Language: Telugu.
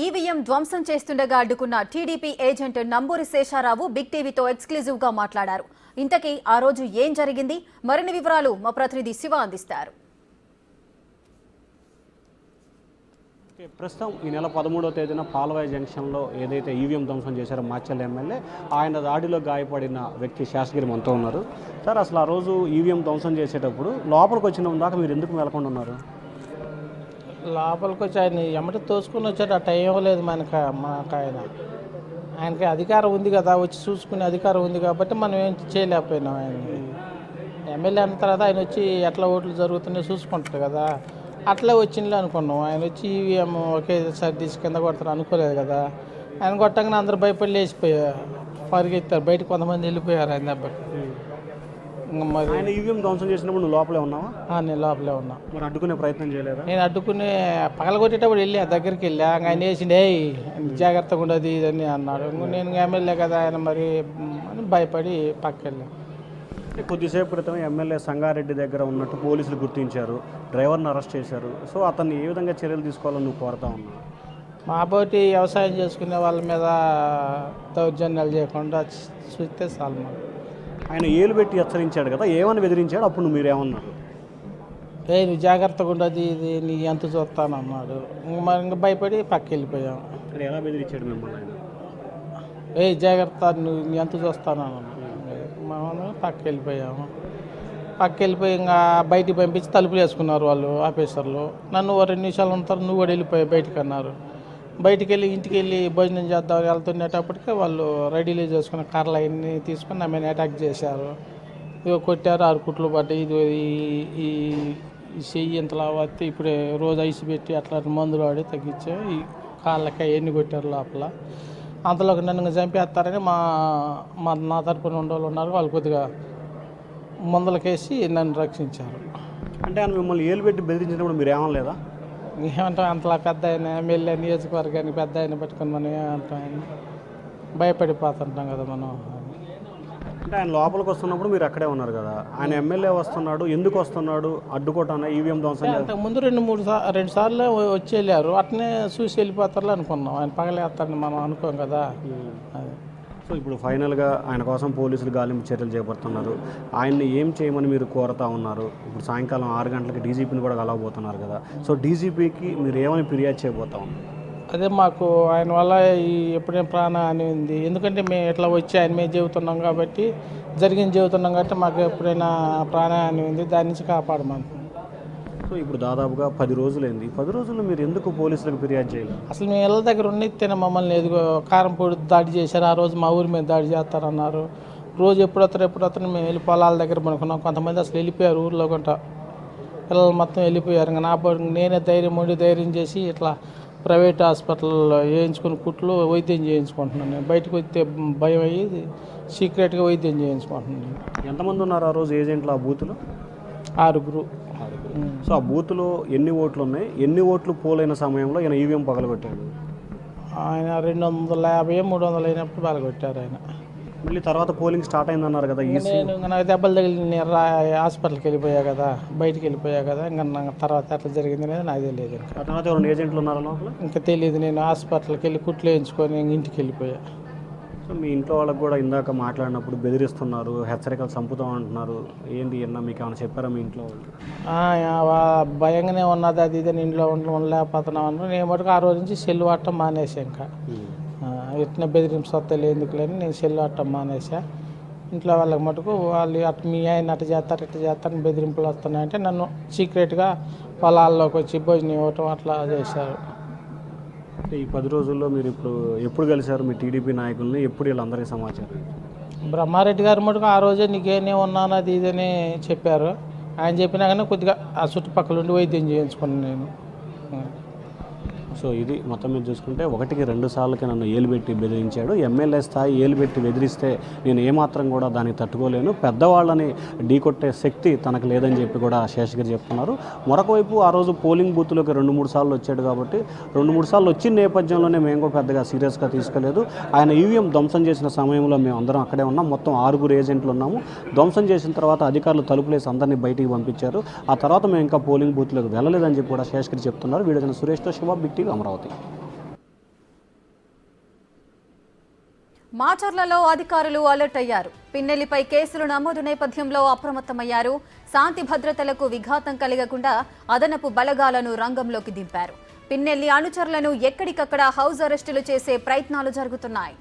ఈవీఎం ధ్వంసం చేస్తుండగా అడ్డుకున్న TDP agent Namburi Sesharao big టీవీతో ఎక్స్క్లూజివ్ గా మాట్లాడారు. ఇంతకీ ఆ రోజు ఏం జరిగింది? మరిన్ని వివరాలు మా ప్రతినిధి శివ అందిస్తారు. ప్రస్తుతం ఈ నెల 13వ తేదీన పాలవాయి జంక్షన్లో ఏదైతే ఈవీఎం ధ్వంసం చేశారో మాచర్ల ఎమ్మెల్యే, ఆయన దాడిలో గాయపడిన వ్యక్తి శాసగిరి మనతో ఉన్నారు. సార్, అసలు ఆ రోజు ఈవీఎం ధ్వంసం చేసేటప్పుడు లోపలికి వచ్చిన దాకా మీరు ఎందుకు వెళ్ళకుండా ఉన్నారు? లోపలికి వచ్చి ఆయన ఎమ్మటి తోసుకుని వచ్చాడు. ఆ టైం లేదు మాకు ఆయనకి అధికారం ఉంది కదా, వచ్చి చూసుకునే అధికారం ఉంది కాబట్టి మనం ఏం చేయలేకపోయినాం. ఆయన్ని ఎమ్మెల్యే అన్న తర్వాత ఆయన వచ్చి ఎట్లా ఓట్లు జరుగుతున్నాయో చూసుకుంటారు కదా, అట్లా వచ్చిందిలే అనుకున్నాం. ఆయన వచ్చి ఈవీఎం ఒకేసారి తీసి కింద కొడతారు అనుకోలేదు కదా. ఆయన కొట్టగానే అందరూ భయపడి లేచిపోయారు, పరిగెత్తారు బయట, కొంతమంది వెళ్ళిపోయారు ఆయన దెబ్బకి. మరి ఆయన ఈవీఎం ధ్వంసం చేసినప్పుడు నువ్వు లోపలే ఉన్నావా? నేను లోపలే ఉన్నా. మరి అడ్డుకునే ప్రయత్నం చేయలేదా? నేను అడ్డుకుని పగలగొట్టేటప్పుడు వెళ్ళి ఆ దగ్గరికి వెళ్ళా. ఆయన వేసిండే జాగ్రత్తగా ఉండదు ఇదని అన్నాడు. నేను ఎమ్మెల్యే కదా ఆయన మరి అని భయపడి పక్కకి వెళ్ళాను. కొద్దిసేపు క్రితం ఎమ్మెల్యే సంగారెడ్డి దగ్గర ఉన్నట్టు పోలీసులు గుర్తించారు, డ్రైవర్ని అరెస్ట్ చేశారు. సో అతన్ని ఏ విధంగా చర్యలు తీసుకోవాలని నువ్వు కోరుతా ఉన్నావు? మాబోటి వ్యవసాయం చేసుకునే వాళ్ళ మీద దౌర్జన్యాలు చేయకుండా చూస్తే చాలు. ఆయన ఏలు పెట్టి హెచ్చరించాడు కదా, ఏమని బెదిరించాడు? అప్పుడు మీరు ఏమన్నారు? నువ్వు జాగ్రత్తగా ఉండదు ఇది నీ ఎంత చూస్తాను అన్నాడు. మరి ఇంకా భయపడి పక్కకి వెళ్ళిపోయాము. ఎలా బెదిరించాడు మిమ్మల్ని ఆయన? జాగ్రత్త నువ్వు నీ ఎంత చూస్తాను అన్నాడు. మనం పక్కకి వెళ్ళిపోయాము. పక్కకి వెళ్ళిపోయి ఇంకా బయటికి పంపించి తలుపులు వేసుకున్నారు వాళ్ళు ఆఫీసర్లు. నన్ను 2 నిమిషాలు ఉంటారు, నువ్వు కూడా వెళ్ళిపోయావు బయటికి అన్నారు. బయటికి వెళ్ళి ఇంటికి వెళ్ళి భోజనం చేద్దాం వెళ్తున్నప్పటికే వాళ్ళు రెడీలో చేసుకున్న కార్లు అవన్నీ తీసుకుని నా మీద అటాక్ చేశారు. ఇక కొట్టారు, 6 కుట్లు పడ్డాయి. ఇది ఈ చెయ్యి ఇంతలా వస్తే ఇప్పుడే రోజు ఐసు పెట్టి అట్లా మందులు వాడి తగ్గించే ఈ కాళ్ళకి అవన్నీ కొట్టారు లోపల. అంతలోకి నన్ను చంపేస్తారని నా తరపున ఉండేవాళ్ళు ఉన్నారు, వాళ్ళు కొద్దిగా మందులకేసి నన్ను రక్షించారు. అంటే ఆయన మిమ్మల్ని ఏలు పెట్టి బెదిరించినప్పుడు మీరు ఏమనలేదా? ఏమంటాం, అంతలా పెద్ద ఆయన ఎమ్మెల్యే నియోజకవర్గానికి పెద్ద ఆయన పెట్టుకుని మనం ఏమంటాం, ఆయన భయపడిపోతుంటాం కదా మనం. అంటే ఆయన లోపలికి వస్తున్నప్పుడు మీరు అక్కడే ఉన్నారు కదా, ఆయన ఎమ్మెల్యే వస్తున్నాడు, ఎందుకు వస్తున్నాడు? అడ్డుకోవటాన ఈవీఎం ధ్వంసం? అంతకుముందు 2 సార్లు వచ్చి వెళ్ళారు, అట్నే చూసి వెళ్ళిపోతారు అనుకున్నాం. ఆయన పగలేస్తారని మనం అనుకోం కదా. అది సో ఇప్పుడు ఫైనల్గా ఆయన కోసం పోలీసులు గాలింపు చర్యలు చేపడుతున్నారు. ఆయన్ని ఏం చేయమని మీరు కోరుతా ఉన్నారు? ఇప్పుడు సాయంకాలం 6 గంటలకి డీజీపీని కూడా కలవబోతున్నారు కదా, సో డీజీపీకి మీరు ఏమని ఫిర్యాదు చేయబోతా ఉన్నారు? అదే మాకు ఆయన వల్ల ఎప్పుడేం ప్రాణహాని ఉంది, ఎందుకంటే మేము ఇట్లా వచ్చి ఆయన మీద చెబుతున్నాం కాబట్టి, జరిగింది చెబుతున్నాం కాబట్టి మాకు ఎప్పుడైనా ప్రాణహాని ఉంది, దాని నుంచి కాపాడమని. సో ఇప్పుడు దాదాపుగా 10 రోజులైంది. 10 రోజుల్లో మీరు ఎందుకు పోలీసులకు ఫిర్యాదు చేయలేదు? అసలు మేము ఇళ్ళ దగ్గర ఉన్నితేనే మమ్మల్ని ఎదుగో కారంపొడి దాడి చేశారు. ఆ రోజు మా ఊరి మీద దాడి చేస్తారన్నారు. రోజు ఎప్పుడు వస్తారు మేము వెళ్ళి పొలాల దగ్గర పనుకున్నాం. కొంతమంది అసలు వెళ్ళిపోయారు ఊర్లో కొంట, పిల్లలు మొత్తం వెళ్ళిపోయారు. ఇంకా నేనే ధైర్యం చేసి ఇట్లా ప్రైవేట్ హాస్పిటల్లో వేయించుకుని కుట్లు వైద్యం చేయించుకుంటున్నాను. నేను బయటకు వస్తే భయం అయ్యి సీక్రెట్గా వైద్యం చేయించుకుంటున్నాను. ఎంతమంది ఉన్నారు ఆ రోజు ఏజెంట్లు ఆ బూత్లో? 6. సో ఆ బూత్లో ఎన్ని ఓట్లు ఉన్నాయి? ఎన్ని ఓట్లు పోలైన సమయంలో ఈయన ఈవీఎం పగలగొట్టాడు? ఆయన 250 300 అయినప్పుడు పగలగొట్టారు ఆయన. మళ్ళీ తర్వాత పోలింగ్ స్టార్ట్ అయిందన్నారు కదా. నాకు దెబ్బలు తగిలి నేను హాస్పిటల్కి వెళ్ళిపోయా కదా, బయటికి వెళ్ళిపోయా కదా. ఇంకా నాకు తర్వాత ఎట్లా జరిగింది అనేది నాకు తెలియదు. ఆ తర్వాత 2 ఏజెంట్లు ఉన్నారు లోపల? ఇంకా తెలియదు. నేను హాస్పిటల్కి వెళ్ళి కుట్లు వేయించుకొని ఇంటికి వెళ్ళిపోయా. సో మీ ఇంట్లో వాళ్ళకి కూడా ఇందాక మాట్లాడినప్పుడు బెదిరిస్తున్నారు, హెచ్చరికలు చంపుతాం అంటున్నారు. ఏంటి అన్న మీకు ఏమైనా చెప్పారా మీ ఇంట్లో వాళ్ళు? భయంగానే ఉన్నది, అది ఇదని ఇంట్లో ఉండలేకపోతున్నాం అన్నారు. నేను మటుకు ఆ రోజు నుంచి సెల్ వాడటం మానేసా. ఇంకా ఇట్లా బెదిరింపులు ఎందుకులేని నేను సెల్ వాడటం మానేసా. ఇంట్లో వాళ్ళకి మటుకు వాళ్ళు మీ ఆయన అట్లా చేస్తారు ఇట్లా చేస్తారని బెదిరింపులు వస్తున్నాయంటే నన్ను సీక్రెట్గా పొలాల్లోకి వచ్చి భోజనం ఇవ్వటం అట్లా చేశారు. ఈ 10 రోజుల్లో మీరు ఎప్పుడు కలిశారు మీ టీడీపీ నాయకుల్ని? ఎప్పుడు వీళ్ళందరికీ సమాచారం? బ్రహ్మారెడ్డి గారు మటుకు ఆ రోజే నీకేనే ఉన్నాను అది ఇదని చెప్పారు. ఆయన చెప్పినా కానీ కొద్దిగా ఆ చుట్టుపక్కల ఉండి వైద్యం చేయించుకున్నాను నేను. సో ఇది మొత్తం మీద చూసుకుంటే 1కి 2 సార్లకి నన్ను ఏలుబెట్టి బెదిరించాడు. ఎమ్మెల్యే స్థాయి ఏలుబెట్టి బెదిరిస్తే నేను ఏమాత్రం కూడా దానికి తట్టుకోలేను, పెద్దవాళ్ళని ఢీకొట్టే శక్తి తనకు లేదని చెప్పి కూడా శేషగిరి చెప్తున్నారు. మరొక వైపు ఆ రోజు పోలింగ్ బూత్లోకి 2-3 సార్లు వచ్చాడు కాబట్టి 2-3 సార్లు వచ్చిన నేపథ్యంలోనే మేము కూడా పెద్దగా సీరియస్గా తీసుకోలేదు. ఆయన ఈవీఎం ధ్వంసం చేసిన సమయంలో మేము అందరం అక్కడే ఉన్నాం. మొత్తం 6 ఏజెంట్లు ఉన్నాము. ధ్వంసం చేసిన తర్వాత అధికారులు తలుపులేసి అందరినీ బయటికి పంపించారు. ఆ తర్వాత మేము ఇంకా పోలింగ్ బూత్లోకి వెళ్ళలేదని చెప్పి కూడా శేషగిరి చెప్తున్నారు. వీడియో సురేష్తో శివ, బిగ్ టీవీ, అమరావతి. మాచర్లలో అధికారులు అలర్ట్ అయ్యారు. పిన్నెల్లిపై కేసులు నమోదు నేపథ్యంలో అప్రమత్తమయ్యారు. శాంతి భద్రతలకు విఘాతం కలగకుండా అదనపు బలగాలను రంగంలోకి దింపారు. పిన్నెల్లి అనుచరులను ఎక్కడికక్కడ హౌస్ అరెస్టులు చేసే ప్రయత్నాలు జరుగుతున్నాయి.